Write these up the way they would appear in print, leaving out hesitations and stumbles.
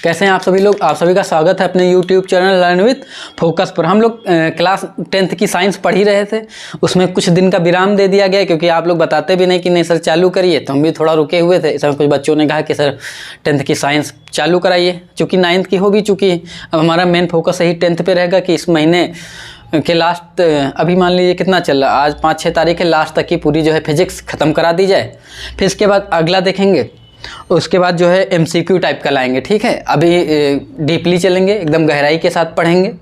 कैसे हैं आप सभी लोग। आप सभी का स्वागत है अपने YouTube channel learn with focus पर। हम लोग क्लास 10th की साइंस पढ़ ही रहे थे, उसमें कुछ दिन का विराम दे दिया गया क्योंकि आप लोग बताते भी नहीं कि नहीं सर चालू करिए, तो हम भी थोड़ा रुके हुए थे। इस समय कुछ बच्चों ने कहा कि सर 10th की साइंस चालू कराइए, चूँकि 9th की हो भी चुकी है। अब हमारा मेन फोकस यही 10th पे रहेगा कि इस महीने के लास्ट, अभी मान लीजिए कितना चल रहा है, आज 5-6 तारीख है, लास्ट तक की पूरी जो है फिजिक्स ख़त्म करा दी जाए। फिर इसके बाद अगला देखेंगे, उसके बाद जो है MCQ टाइप का लाएंगे। ठीक है, अभी डीपली चलेंगे, एकदम गहराई के साथ पढ़ेंगे।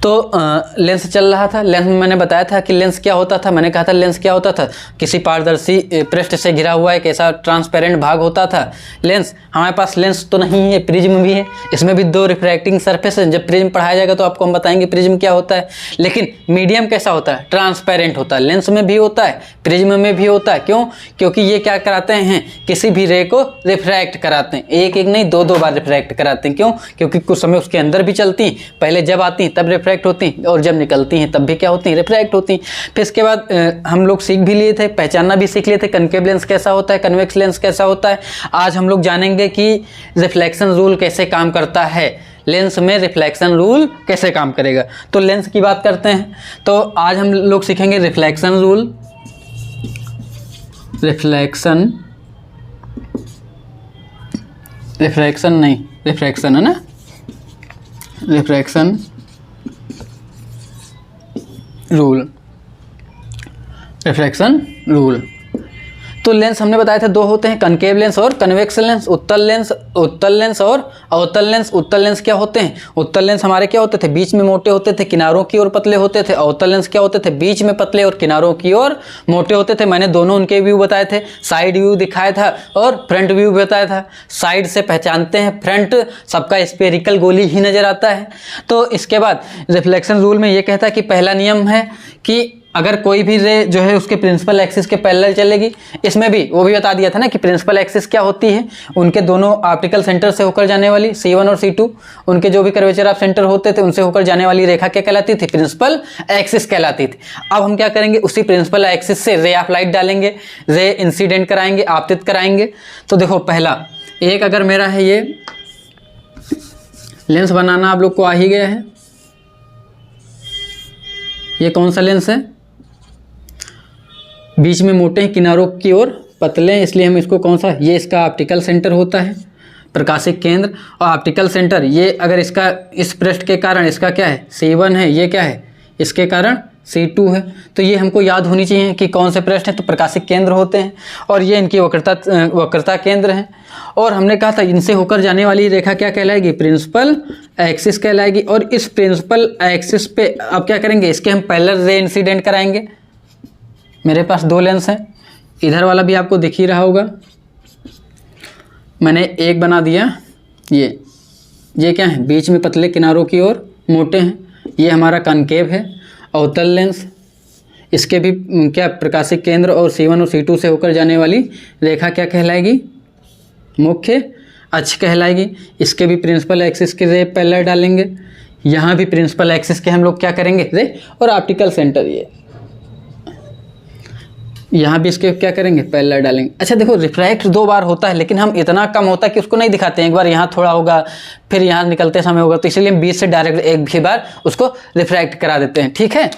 तो लेंस चल रहा था। लेंस में मैंने बताया था कि लेंस क्या होता था। मैंने कहा था लेंस क्या होता था, किसी पारदर्शी पृष्ठ से घिरा हुआ एक ऐसा ट्रांसपेरेंट भाग होता था लेंस। हमारे पास लेंस तो नहीं है, प्रिज्म भी है, इसमें भी 2 रिफ्रैक्टिंग सरफेस है। जब प्रिज्म पढ़ाया जाएगा तो आपको हम बताएंगे प्रिज्म क्या होता है। लेकिन मीडियम कैसा होता है, ट्रांसपेरेंट होता है। लेंस में भी होता है, प्रिज्म में भी होता है। क्यों? क्योंकि ये क्या कराते हैं, किसी भी रे को रिफ्रैक्ट कराते हैं। एक नहीं 2-2 बार रिफ्रैक्ट कराते हैं। क्यों? क्योंकि कुछ समय उसके अंदर भी चलती हैं, पहले जब आती हैं तब रिफ्रैक्ट होती हैं, और जब निकलती हैं तब भी क्या होती हैं, रिफ्रैक्ट होती हैं। फिर इसके बाद हम लोग सीख भी लिए थे, पहचानना भी सीख लिए थे, कनकेव लेंस कैसा होता है, कन्वेक्स लेंस कैसा होता है। आज हम लोग जानेंगे कि रिफ्लेक्शन रूल कैसे काम करता है, लेंस में रिफ्लेक्शन रूल कैसे काम करेगा। तो लेंस की बात करते हैं, तो आज हम लोग सीखेंगे रिफ्लेक्शन रूल, रिफ्लेक्शन है ना, रिफ्रैक्शन रूल। तो लेंस हमने बताया था 2 होते हैं, कनकेव लेंस और कन्वेक्स लेंस। उत्तल लेंस और अवतल लेंस। उत्तल लेंस क्या होते हैं, उत्तल लेंस हमारे क्या होते थे, बीच में मोटे होते थे, किनारों की ओर पतले होते थे। अवतल लेंस क्या होते थे, बीच में पतले और किनारों की ओर मोटे होते थे। मैंने दोनों उनके व्यू बताए थे, साइड व्यू दिखाया था और फ्रंट व्यू बताया था। साइड से पहचानते हैं, फ्रंट सबका स्फेरिकल गोली ही नजर आता है। तो इसके बाद रिफ्लेक्शन रूल में ये कहता है कि पहला नियम है कि अगर कोई भी रे जो है उसके प्रिंसिपल एक्सिस के पैरेलल चलेगी। इसमें भी वो भी बता दिया था ना कि प्रिंसिपल एक्सिस क्या होती है, उनके दोनों ऑप्टिकल सेंटर से होकर जाने वाली C1 और C2, उनके जो भी कर्वेचर ऑफ सेंटर होते थे उनसे होकर जाने वाली रेखा क्या कहलाती थी, प्रिंसिपल एक्सिस कहलाती थी। अब हम क्या करेंगे, उसी प्रिंसिपल एक्सिस से रे ऑफ लाइट डालेंगे, रे इंसिडेंट कराएंगे, आपतित कराएंगे। तो देखो पहला एक, अगर मेरा है ये लेंस बनाना आप लोग को आ ही गया है। ये कौन सा लेंस है, बीच में मोटे हैं, किनारों की ओर पतले हैं, इसलिए हम इसको कौन सा, ये इसका ऑप्टिकल सेंटर होता है, प्रकाशिक केंद्र। और ऑप्टिकल सेंटर ये अगर इसका इस पृष्ठ के कारण इसका क्या है, C1 है, ये क्या है, इसके कारण C2 है। तो ये हमको याद होनी चाहिए कि कौन से पृष्ठ हैं, तो प्रकाशिक केंद्र होते हैं और ये इनकी वक्रता केंद्र हैं। और हमने कहा था इनसे होकर जाने वाली रेखा क्या कहलाएगी, प्रिंसिपल एक्सिस कहलाएगी। और इस प्रिंसिपल एक्सिस पे अब क्या करेंगे, इसके हम पैरेलल रे इंसिडेंट कराएंगे। मेरे पास 2 लेंस हैं, इधर वाला भी आपको दिख ही रहा होगा, मैंने एक बना दिया। ये क्या है, बीच में पतले, किनारों की ओर मोटे हैं। ये हमारा कनकेव है। अवतल लेंस, इसके भी क्या प्रकाशिक केंद्र और C1 और C2 से होकर जाने वाली रेखा क्या कहलाएगी, मुख्य अक्ष कहलाएगी। इसके भी प्रिंसिपल एक्सिस के रे पैरेलल डालेंगे। यहाँ भी प्रिंसिपल एक्सिस के हम लोग क्या करेंगे, रे, और ऑप्टिकल सेंटर ये यहाँ भी इसके क्या करेंगे, पैरेलल डालेंगे। अच्छा देखो, रिफ्रैक्ट 2 बार होता है, लेकिन हम इतना कम होता है कि उसको नहीं दिखाते हैं। एक बार यहाँ थोड़ा होगा, फिर यहाँ निकलते समय होगा, तो इसलिए हम बीच से डायरेक्ट एक भी बार उसको रिफ्रैक्ट करा देते हैं। ठीक है,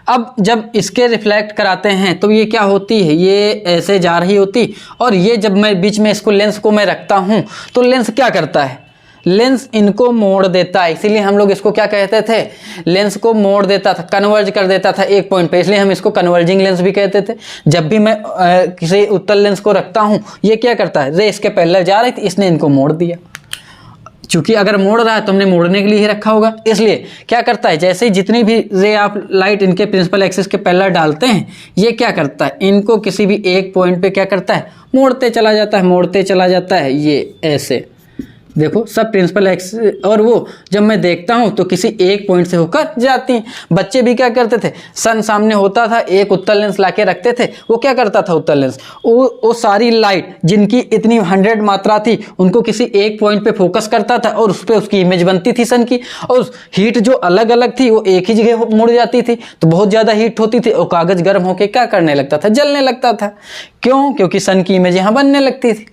अब जब इसके रिफ्लेक्ट कराते हैं तो ये क्या होती है, ये ऐसे जा रही होती, और ये जब मैं बीच में इसको लेंस को मैं रखता हूँ तो लेंस क्या करता है, लेंस इनको मोड़ देता है। इसीलिए हम लोग इसको क्या कहते थे, लेंस को मोड़ देता था, कन्वर्ज कर देता था एक पॉइंट पे, इसलिए हम इसको कन्वर्जिंग लेंस भी कहते थे। जब भी मैं किसी उत्तल लेंस को रखता हूँ, ये क्या करता है, रे इसके पैरेलल जा रही थी, इसने इनको मोड़ दिया। चूंकि अगर मोड़ रहा है तो हमने मोड़ने के लिए ही रखा होगा, इसलिए क्या करता है, जैसे ही जितनी भी रे ऑफ लाइट इनके प्रिंसिपल एक्सिस के पैरेलल डालते हैं, ये क्या करता है, इनको किसी भी एक पॉइंट पे क्या करता है, मोड़ते चला जाता है। ये ऐसे देखो सब प्रिंसिपल एक्स, और वो जब मैं देखता हूँ तो किसी एक पॉइंट से होकर जाती हैं। बच्चे भी क्या करते थे, सन सामने होता था, एक उत्तल लेंस लाके रखते थे, वो क्या करता था उत्तल लेंस, वो सारी लाइट जिनकी इतनी 100 मात्रा थी उनको किसी एक पॉइंट पे फोकस करता था और उस पर उसकी इमेज बनती थी सन की, और हीट जो अलग अलग थी वो एक ही जगह मुड़ जाती थी, तो बहुत ज़्यादा हीट होती थी और कागज़ गर्म होकर क्या करने लगता था, जलने लगता था। क्यों? क्योंकि सन की इमेज यहाँ बनने लगती थी।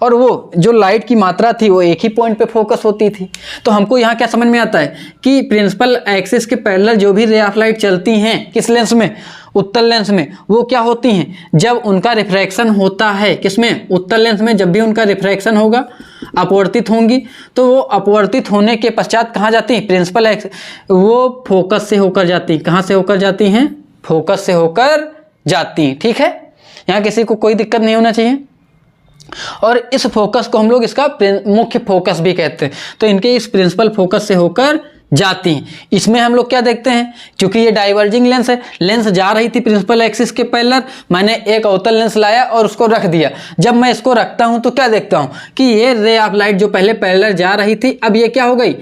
और वो जो लाइट की मात्रा थी वो एक ही पॉइंट पे फोकस होती थी। तो हमको यहाँ क्या समझ में आता है कि प्रिंसिपल एक्सिस के पैरेलल जो भी रे ऑफ लाइट चलती हैं किस लेंस में, उत्तल लेंस में, वो क्या होती हैं, जब उनका रिफ्रैक्शन होता है किसमें, उत्तल लेंस में, जब भी उनका रिफ्रैक्शन होगा, अपवर्तित होंगी, तो वो अपवर्तित होने के पश्चात कहाँ जाती हैं, प्रिंसिपल एक्सिस, वो फोकस से होकर जाती हैं। कहाँ से होकर जाती हैं, फोकस से होकर जाती हैं। ठीक है, यहाँ किसी को कोई दिक्कत नहीं होना चाहिए। और इस फोकस को हम लोग इसका मुख्य फोकस भी कहते हैं। तो इनके इस प्रिंसिपल फोकस से होकर जाती हैं। इसमें हम लोग क्या देखते हैं, क्योंकि ये डाइवर्जिंग लेंस है, लेंस जा रही थी प्रिंसिपल एक्सिस के पैरेलल, मैंने एक अवतल लेंस लाया और उसको रख दिया। जब मैं इसको रखता हूं तो क्या देखता हूं कि ये रे ऑफ लाइट जो पहले पैरेलल जा रही थी, अब ये क्या हो गई,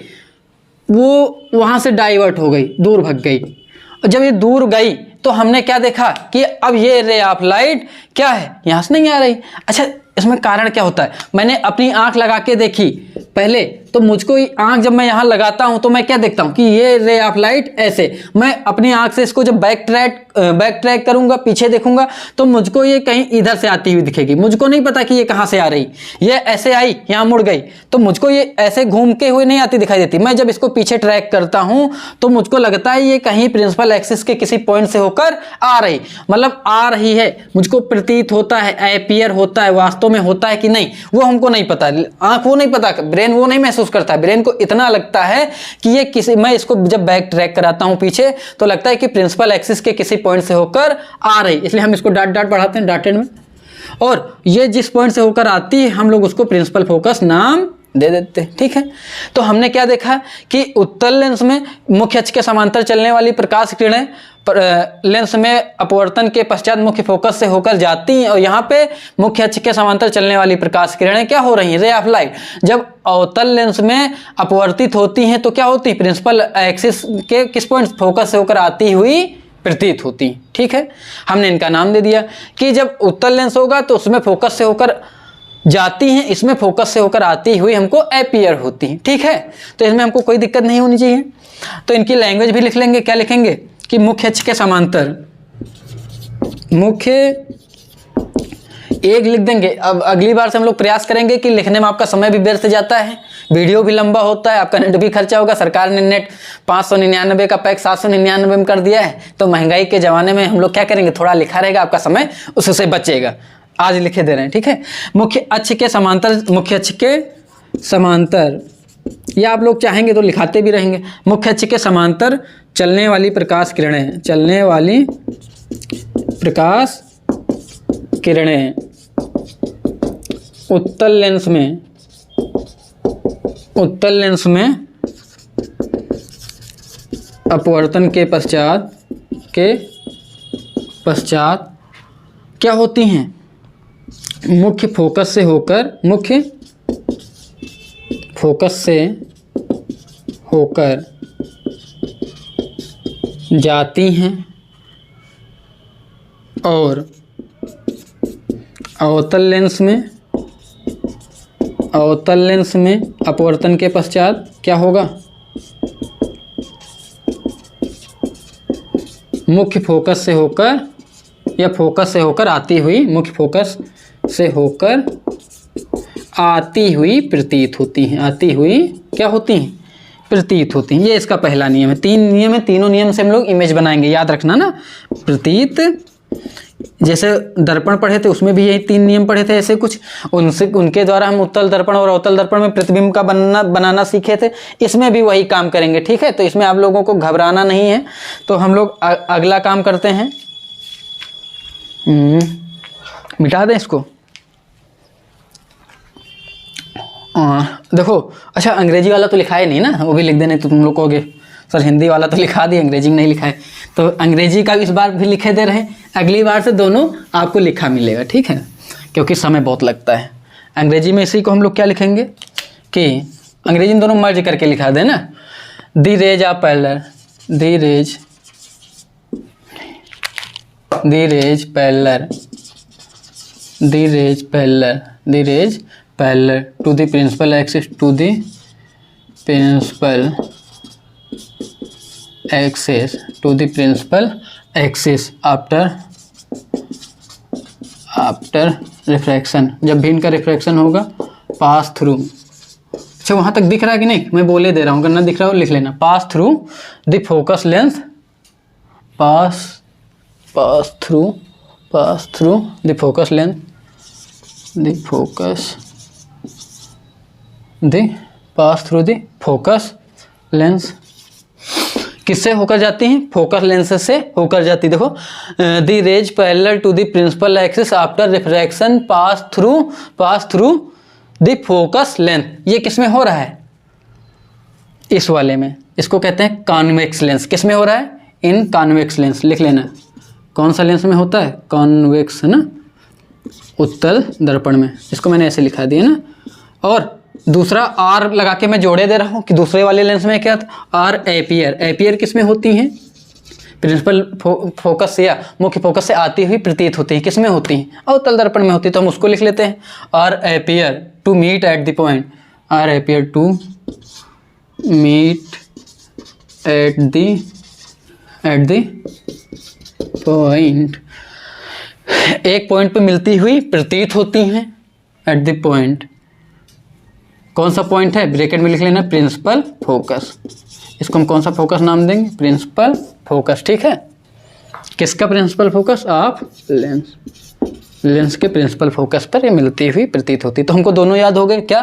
वो वहां से डाइवर्ट हो गई, दूर भग गई। और जब ये दूर गई तो हमने क्या देखा कि अब ये रे ऑफ लाइट क्या है, यहां से नहीं आ रही। अच्छा, इसमें कारण क्या होता है, मैंने अपनी आंख लगा के देखी पहले, तो मुझको आंख जब मैं यहाँ लगाता हूँ तो मैं क्या देखता हूँ कि ये रे ऑफ लाइट ऐसे, मैं अपनी आंख से इसको जब बैक ट्रैक करूँगा, पीछे देखूंगा, तो मुझको ये कहीं इधर से आती हुई दिखेगी। मुझको नहीं पता कि ये कहाँ से आ रही, ये ऐसे आई, यहाँ मुड़ गई, तो मुझको ये ऐसे घूम के हुए नहीं आती दिखाई देती। मैं जब इसको पीछे ट्रैक करता हूँ तो मुझको लगता है ये कहीं प्रिंसिपल एक्सिस के किसी पॉइंट से होकर आ रही, मतलब आ रही है, मुझको प्रतीत होता है, अपीयर होता है, वास्तव में होता है कि नहीं वो हमको नहीं पता, आंख वो नहीं पता, ब्रेन वो नहीं महसूस करता है। ब्रेन को इतना लगता है कि ये किसी, मैं इसको जब बैक ट्रैक कराता हूं पीछे तो लगता है कि प्रिंसिपल एक्सिस के किसी पॉइंट से होकर आ रही, इसलिए हम इसको डॉट डॉट पढ़ाते हैं डॉटेड में। और ये जिस पॉइंट से होकर आती है हम लोग उसको प्रिंसिपल फोकस नाम दे देते हैं। ठीक है, तो हमने क्या देखा कि उत्तल लेंस में मुख्य अक्ष के समांतर चलने वाली प्रकाश किरणें लेंस में अपवर्तन के पश्चात मुख्य फोकस से होकर जाती हैं, और यहाँ पे मुख्य अक्ष के समांतर चलने वाली प्रकाश किरणें क्या हो रही हैं, रे ऑफ लाइट, जब अवतल लेंस में अपवर्तित होती हैं तो क्या होती है, प्रिंसिपल एक्सिस के किस पॉइंट फोकस से होकर आती हुई प्रतीत होती। ठीक है, हमने इनका नाम दे दिया कि जब उत्तल लेंस होगा तो उसमें फोकस से होकर जाती हैं, इसमें फोकस से होकर आती हुई हमको अपीयर होती हैं। ठीक है, तो इसमें हमको कोई दिक्कत नहीं होनी चाहिए। तो इनकी लैंग्वेज भी लिख लेंगे, क्या लिखेंगे कि मुख्य अक्ष के समांतर, मुख्य एक लिख देंगे। अब अगली बार से हम लोग प्रयास करेंगे कि लिखने में आपका समय भी व्यर्थ जाता है, वीडियो भी लंबा होता है, आपका नेट भी खर्चा होगा। सरकार ने नेट 599 का पैक 799 में कर दिया है, तो महंगाई के ज़माने में हम लोग क्या करेंगे, थोड़ा लिखा रहेगा, आपका समय उससे बचेगा। आज लिखे दे रहे हैं। ठीक है, मुख्य अक्ष के समांतर, मुख्य अक्ष के समांतर, या आप लोग चाहेंगे तो लिखाते भी रहेंगे। मुख्य अक्ष के समांतर चलने वाली प्रकाश किरणें, चलने वाली प्रकाश किरणें उत्तल लेंस में, उत्तल लेंस में अपवर्तन के पश्चात क्या होती हैं, मुख्य फोकस से होकर, मुख्य फोकस से होकर जाती हैं और अवतल लेंस में, अवतल लेंस में अपवर्तन के पश्चात क्या होगा, मुख्य फोकस से होकर या फोकस से होकर आती हुई, मुख्य फोकस से होकर आती हुई प्रतीत होती हैं, आती हुई क्या होती हैं, प्रतीत होती हैं। ये इसका पहला नियम है। 3 नियम है, तीनों नियम से हम लोग इमेज बनाएंगे, याद रखना ना। प्रतीत, जैसे दर्पण पढ़े थे उसमें भी यही 3 नियम पढ़े थे, ऐसे कुछ उनके द्वारा हम उत्तल दर्पण और अवतल दर्पण में प्रतिबिंब का बनाना सीखे थे। इसमें भी वही काम करेंगे। ठीक है, तो इसमें आप लोगों को घबराना नहीं है। तो हम लोग अगला काम करते हैं, मिटा दें इसको। देखो, अच्छा अंग्रेजी वाला तो लिखा है नहीं ना, वो भी लिख देने तो तुम लोग कहोगे सर हिंदी वाला तो लिखा दिए, अंग्रेजी में नहीं लिखा है। तो अंग्रेजी का इस बार भी लिखे दे रहे हैं, अगली बार से दोनों आपको लिखा मिलेगा। ठीक है, क्योंकि समय बहुत लगता है। अंग्रेजी में इसी को हम लोग क्या लिखेंगे कि अंग्रेजी में दोनों मर्ज करके लिखा दें ना। The rays of parallel, the rays parallel, the rays parallel, the rays parallel to the principal axis, to the principal axis, to the principal axis after refraction, जब भी इनका रिफ्रैक्शन होगा पास थ्रू। अच्छा वहाँ तक दिख रहा है कि नहीं, मैं बोले दे रहा हूँ, अगर ना दिख रहा हो लिख लेना। पास through the focus length, pass through the focus length, pass through the focus lens. किससे होकर जाती हैं? फोकस लेंस से होकर जाती। देखो the rays parallel to the principal axis after refraction pass through the focus length. ये किस में हो रहा है? इस वाले में, इसको कहते हैं कॉन्वेक्स लेंस। किस में हो रहा है? इन कॉन्वेक्स लेंस। लिख लेना कौन सा लेंस में होता है? कॉन्वेक्स, है ना, उत्तल दर्पण में। इसको मैंने ऐसे लिखा दिया ना। और दूसरा आर लगा के मैं जोड़े दे रहा हूँ कि दूसरे वाले लेंस में क्या था? Are appear. एपियर किस में होती हैं? प्रिंसिपल फोकस या मुख्य फोकस से आती हुई प्रतीत होती है। किस में होती हैं? अवतल दर्पण में होती है। तो हम उसको लिख लेते हैं are appear to meet at the point, are appear to meet at the point. एक पॉइंट पे मिलती हुई प्रतीत होती हैं, एट द पॉइंट। कौन सा पॉइंट है? ब्रैकेट में लिख लेना प्रिंसिपल फोकस। इसको हम कौन सा फोकस नाम देंगे? Principal focus. ठीक है, किसका principal focus? Of lens. Lens के प्रिंसिपल फोकस पर ये मिलती हुई प्रतीत होती। तो हमको दोनों याद हो गए क्या?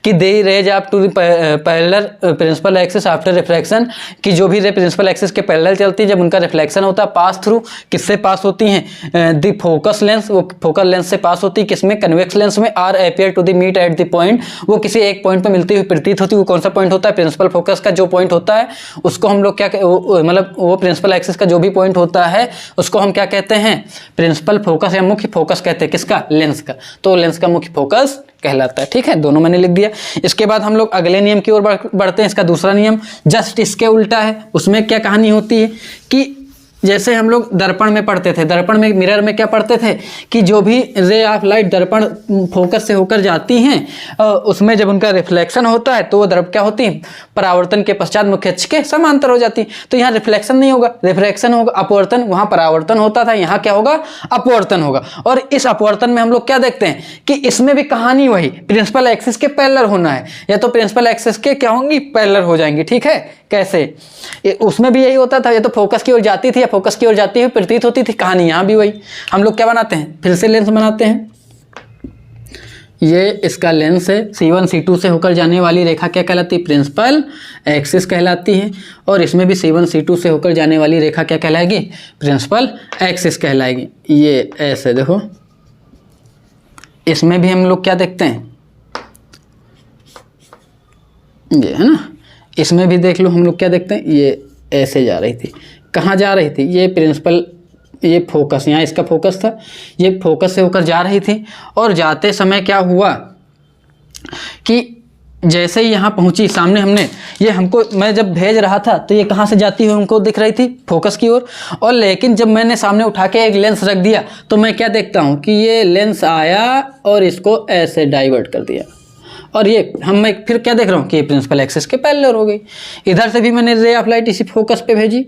कि दे रेज आप to parallel principal axis after refraction, कि जो भी रे प्रिंसिपल एक्सिस के पैरेलल चलती है जब उनका रिफ्लेक्शन होता है पास थ्रू। किससे पास होती हैं? The focus lens. वो फोकल लेंस से पास होती है। किसमें? कन्वेक्स लेंस में। Are appear to the meet at the point, वो किसी एक पॉइंट पर मिलती हुई प्रतीत होती है। वो कौन सा पॉइंट होता है? प्रिंसिपल फोकस का जो पॉइंट होता है उसको हम लोग क्या, मतलब वो प्रिंसिपल एक्सिस का जो भी पॉइंट होता है उसको हम क्या कहते हैं? प्रिंसिपल फोकस या मुख्य फोकस कहते हैं। किसका? लेंस का। तो लेंस का मुख्य फोकस कहलाता है। ठीक है, दोनों मैंने लिख दिया। इसके बाद हम लोग अगले नियम की ओर बढ़ते हैं। इसका दूसरा नियम जस्ट इसके उल्टा है। उसमें क्या कहानी होती है कि जैसे हम लोग दर्पण में पढ़ते थे, दर्पण में मिरर में क्या पढ़ते थे कि जो भी रे ऑफ लाइट दर्पण फोकस से होकर जाती हैं उसमें जब उनका रिफ्लेक्शन होता है तो वो दर्पण क्या होती है? परावर्तन के पश्चात मुख्य अक्ष के समांतर हो जाती। तो यहाँ रिफ्लेक्शन नहीं होगा, रिफ्रैक्शन होगा। अपवर्तन, वहाँ परावर्तन होता था, यहाँ क्या होगा? अपवर्तन होगा। और इस अपवर्तन में हम लोग क्या देखते हैं कि इसमें भी कहानी वही, प्रिंसिपल एक्सिस के पैरेलल होना है, या तो प्रिंसिपल एक्सिस के क्या होंगी? पैरेलल हो जाएंगी। ठीक है, कैसे? उसमें भी यही होता था, या तो फोकस की ओर जाती थी या फोकस की ओर जाती हुई प्रतीत होती थी। कहानी यहाँ भी वही। हम लोग क्या बनाते हैं? फिर से लेंस बनाते हैं। ये इसका लेंस है, C1 C2 से होकर जाने वाली रेखा क्या कहलाती है? प्रिंसिपल एक्सिस कहलाती है। और इसमें भी C1 C2 से होकर जाने वाली रेखा क्या कहलाएगी? प्रिंसिपल एक्सिस कहलाएगी। ये ऐसे देखो, इसमें भी हम लोग क्या देखते हैं? ये है ना, इसमें भी देख लो हम लोग क्या देखते हैं? ये ऐसे जा रही थी। कहाँ जा रही थी? ये प्रिंसिपल, ये फोकस, यहाँ इसका फोकस था, ये फोकस से होकर जा रही थी। और जाते समय क्या हुआ कि जैसे ही यहाँ पहुँची सामने, हमने ये हमको, मैं जब भेज रहा था तो ये कहाँ से जाती हुई हमको दिख रही थी? फोकस की ओर। और लेकिन जब मैंने सामने उठा के एक लेंस रख दिया तो मैं क्या देखता हूँ कि ये लेंस आया और इसको ऐसे डाइवर्ट कर दिया। और ये मैं फिर क्या देख रहा हूँ कि ये प्रिंसिपल एक्सिस के पैरेलल हो गई। इधर से भी मैंने रे ऑफ लाइट इसी फोकस पे भेजी,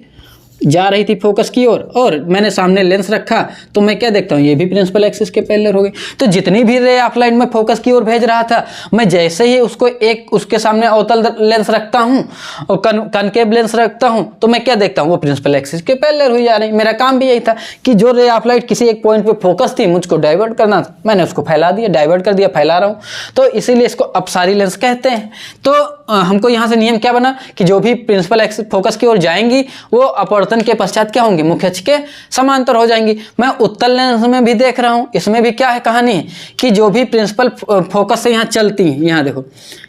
जा रही थी फोकस की ओर, और मैंने सामने लेंस रखा तो मैं क्या देखता हूँ? ये भी प्रिंसिपल एक्सिस के पैरेलल हो गई। तो जितनी भी रे ऑफ लाइट में फोकस की ओर भेज रहा था, मैं जैसे ही उसको एक उसके सामने अवतल लेंस रखता हूँ और कनकेव लेंस रखता हूँ तो मैं क्या देखता हूँ? वो प्रिंसिपल एक्सिस के पैरेलल हुई जा रही। मेरा काम भी यही था कि जो रे ऑफ लाइट किसी एक पॉइंट पे फोकस थी, मुझको डाइवर्ट करना था, मैंने उसको फैला दिया, डाइवर्ट कर दिया, फैला रहा हूँ। तो इसीलिए इसको अपसारी लेंस कहते हैं। तो हमको यहाँ से नियम क्या बना कि जो भी प्रिंसिपल एक्सिस फोकस की ओर जाएंगी वो अपवर्तन के पश्चात क्या होंगे? मुख्य अक्ष के समांतर हो जाएंगी। मैं उत्तल लेंस में भी देख रहा हूँ, इसमें भी क्या है कहानी कि जो भी प्रिंसिपल फोकस से यहाँ चलती, यहाँ देखो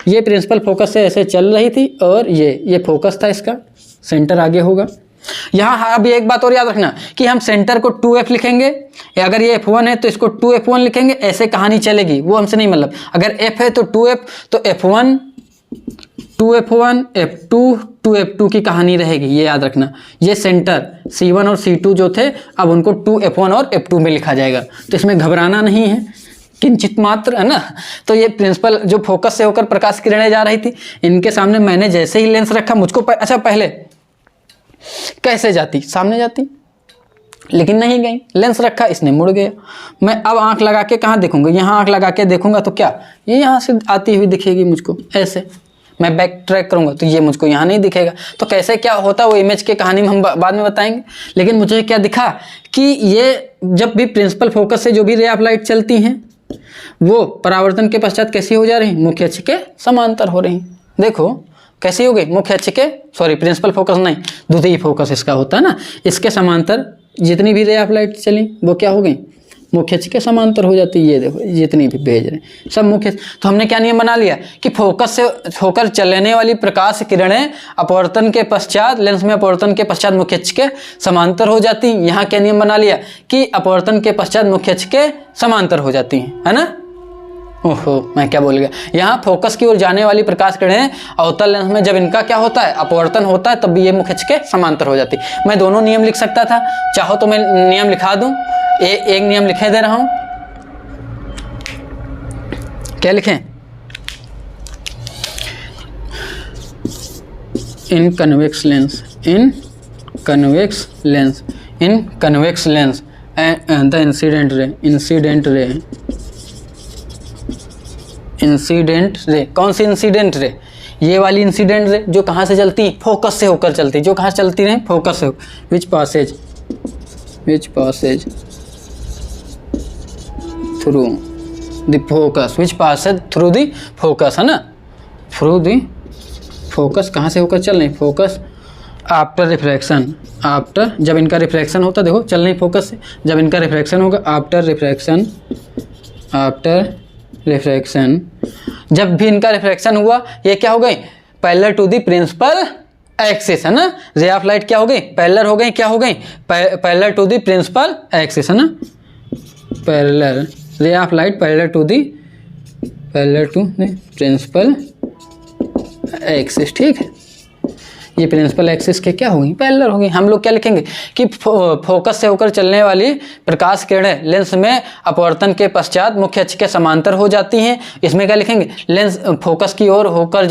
ये प्रिंसिपल फोकस से ऐसे चल रही थी और ये फोकस था, इसका सेंटर आगे होगा। यहाँ अब एक बात और याद रखना कि हम सेंटर को 2F लिखेंगे, अगर ये F1 है तो इसको 2F1 लिखेंगे, ऐसे कहानी चलेगी, वो हमसे नहीं मतलब। अगर F है तो 2F, तो F1 2F1 F2 2F2 की कहानी रहेगी, ये याद रखना। ये सेंटर C1 और C2 जो थे अब उनको 2F1 और F2 में लिखा जाएगा। तो इसमें घबराना नहीं है किंचित मात्र, है ना। तो ये प्रिंसिपल जो फोकस से होकर प्रकाश किरणें जा रही थी, इनके सामने मैंने जैसे ही लेंस रखा, मुझको अच्छा पहले कैसे जाती? सामने जाती, लेकिन नहीं गई, लेंस रखा इसने मुड़ गया। मैं अब आंख लगा के कहाँ देखूंगा, यहाँ आंख लगा के देखूंगा तो क्या ये यहाँ से आती हुई दिखेगी मुझको, ऐसे मैं बैक ट्रैक करूंगा तो ये मुझको यहाँ नहीं दिखेगा। तो कैसे क्या होता है वो इमेज के कहानी में हम बाद में बताएंगे। लेकिन मुझे क्या दिखा कि ये जब भी प्रिंसिपल फोकस से जो भी रे ऑफ लाइट चलती हैं वो परावर्तन के पश्चात कैसी हो जा रही, मुख्य अक्ष के समांतर हो रही। देखो कैसी हो गई, मुख्य अक्ष के, सॉरी प्रिंसिपल फोकस नहीं, द्वितीय फोकस इसका होता है ना, इसके समांतर जितनी भी रे ऑफ लाइट चली वो क्या हो गई, मुख्य अक्ष के समांतर हो जाती है। ये देखो जितनी भी भेज रहे हैं सब मुख्य। तो हमने क्या नियम बना लिया कि फोकस से होकर चलने वाली प्रकाश किरणें अपवर्तन के पश्चात, लेंस में अपवर्तन के पश्चात मुख्य अक्ष के समांतर हो जाती हैं। यहाँ क्या नियम बना लिया कि अपवर्तन के पश्चात मुख्य अक्ष के समांतर हो जाती हैं, है ना। ओहो मैं क्या बोल गया, यहाँ फोकस की ओर जाने वाली प्रकाश किरणें अवतल लेंस में जब इनका क्या होता है, अपवर्तन होता है, तब भी ये मुख्य अक्ष के समांतर हो जाती है। मैं दोनों नियम लिख सकता था, चाहो तो मैं नियम लिखा दूं, एक नियम लिखे दे रहा हूं। क्या लिखें, in convex lens, in convex lens, in convex lens the incident ray, incident ray, incident ray, कौन सी इंसिडेंट रे, ये वाली इंसिडेंट रे जो कहाँ से चलती, फोकस से होकर चलती, जो कहाँ से चलती रहे, फोकस से, which passes through the focus, which passes through the focus, है ना, थ्रू द फोकस, कहाँ से होकर चल रही, फोकस आफ्टर रिफ्रैक्शन, आफ्टर जब इनका रिफ्रैक्शन होता, देखो चल रही फोकस से, जब इनका रिफ्रैक्शन होगा, आफ्टर रिफ्रैक्शन, आफ्टर रिफ्रैक्शन, जब भी इनका रिफ्रैक्शन हुआ ये क्या हो गई, parallel to the principal axis, है ना, रे ऑफ लाइट क्या हो गई, पैरेलल हो गई, क्या हो गई, parallel to the principal axis, है ना, parallel, ray of light parallel to the principal axis, ठीक है। ये प्रिंसिपल एक्सिस के क्या होगी, पैरेलल होगी। हम लोग क्या लिखेंगे कि फोकस से होकर चलने वाली प्रकाश किरणें लेंस में अपवर्तन के पश्चात मुख्य अक्ष के समांतर हो जाती हैं। इसमें क्या लिखेंगे, लेंस फोकस की ओर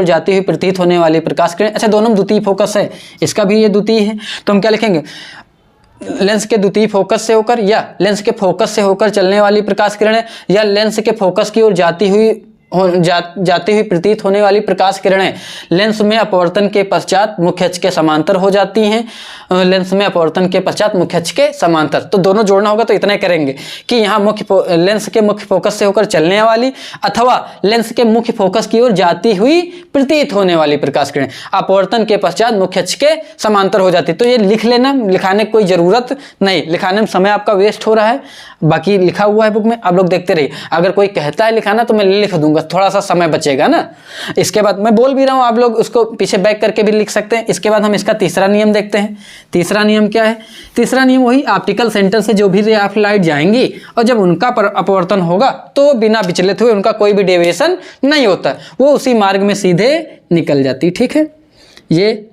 जाती हुई प्रतीत होने वाली प्रकाश किरणें, अच्छा दोनों में द्वितीय फोकस है, इसका भी ये द्वितीय है, तो हम क्या लिखेंगे, लेंस के द्वितीय फोकस से होकर या लेंस के फोकस से होकर चलने वाली प्रकाश किरणें या लेंस के फोकस की ओर जाती हुई प्रतीत होने वाली प्रकाश किरणें लेंस में अपवर्तन के पश्चात मुख्य अक्ष के समांतर हो जाती हैं, लेंस में अपवर्तन के पश्चात मुख्य अक्ष के समांतर। तो दोनों जोड़ना होगा तो इतना ही करेंगे कि यहाँ लेंस के मुख्य फोकस से होकर चलने वाली अथवा लेंस के मुख्य फोकस की ओर जाती हुई प्रतीत होने वाली प्रकाश किरणें अपवर्तन के पश्चात मुख्य अक्ष के समांतर हो जाती। तो ये लिख लेना, लिखाने की कोई जरूरत नहीं, लिखाने में समय आपका वेस्ट हो रहा है, बाकी लिखा हुआ है बुक में, आप लोग देखते रहिए। अगर कोई कहता है लिखाना तो मैं लिख दूंगा, थोड़ा सा समय बचेगा ना। इसके बाद मैं बोल भी रहा हूं, आप लोग उसको पीछे बैक करके भी लिख सकते हैं। इसके बाद हम इसका तीसरा नियम देखते हैं। तीसरा नियम क्या है, तीसरा नियम वही ऑप्टिकल सेंटर से जो भी रे ऑफ लाइट जाएंगी और जब उनका अपवर्तन होगा तो बिना विचलित हुए, उनका कोई भी डेविएशन नहीं होता, वो उसी मार्ग में सीधे निकल जाती, ठीक है। ये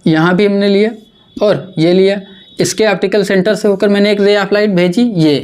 यहां भी हमने लिया और ये लिया, इसके ऑप्टिकल सेंटर से होकर मैंने एक रे ऑफ लाइट भेजी, ये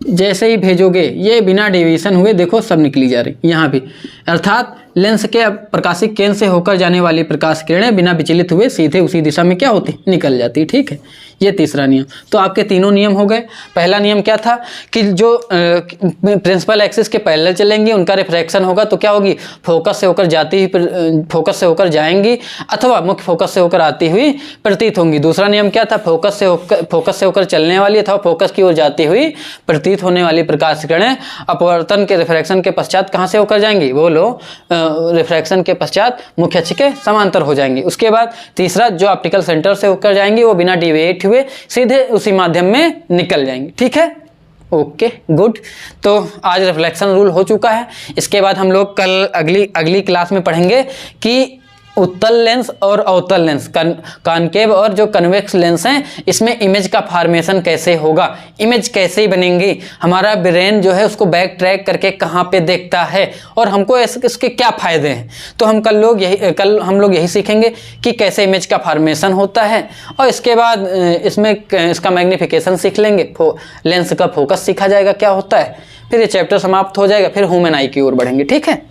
जैसे ही भेजोगे ये बिना डेविएशन हुए देखो सब निकली जा रही यहाँ भी, अर्थात लेंस के प्रकाशिक केंद्र से होकर जाने वाली प्रकाश किरणें बिना विचलित हुए सीधे उसी दिशा में क्या होती, निकल जाती, ठीक है। ये तीसरा नियम। तो आपके तीनों नियम हो गए। पहला नियम क्या था कि जो प्रिंसिपल एक्सिस के पैरेलल चलेंगी उनका रिफ्रैक्शन होगा तो क्या होगी, फोकस से होकर जाती हुई, फोकस से होकर जाएंगी अथवा मुख्य फोकस से होकर आती हुई प्रतीत होंगी। दूसरा नियम क्या था, फोकस से होकर चलने वाली अथवा फोकस की ओर जाती हुई प्रतीत होने वाली प्रकाश किरणें अपवर्तन के रिफ्रैक्शन के पश्चात कहाँ से होकर जाएंगी, वो लो रिफ्रैक्शन के पश्चात मुख्य अक्ष के समांतर हो जाएंगी। उसके बाद तीसरा जो ऑप्टिकल सेंटर से होकर जाएंगी वो बिना डिविएट हुए सीधे उसी माध्यम में निकल जाएंगे, ठीक है। Okay good. तो आज रिफ्लेक्शन रूल हो चुका है। इसके बाद हम लोग कल अगली क्लास में पढ़ेंगे कि उत्तल लेंस और अवतल लेंस, कॉनकेव और जो कन्वेक्स लेंस हैं, इसमें इमेज का फॉर्मेशन कैसे होगा, इमेज कैसे बनेंगी, हमारा ब्रेन जो है उसको बैक ट्रैक करके कहाँ पे देखता है और हमको इसके क्या फ़ायदे हैं। तो हम कल हम लोग यही सीखेंगे कि कैसे इमेज का फॉर्मेशन होता है और इसके बाद इसमें इसका मैग्नीफिकेशन सीख लेंगे, लेंस का फोकस सीखा जाएगा क्या होता है, फिर ये चैप्टर समाप्त हो जाएगा, फिर ह्यूमन आई की ओर बढ़ेंगे, ठीक है।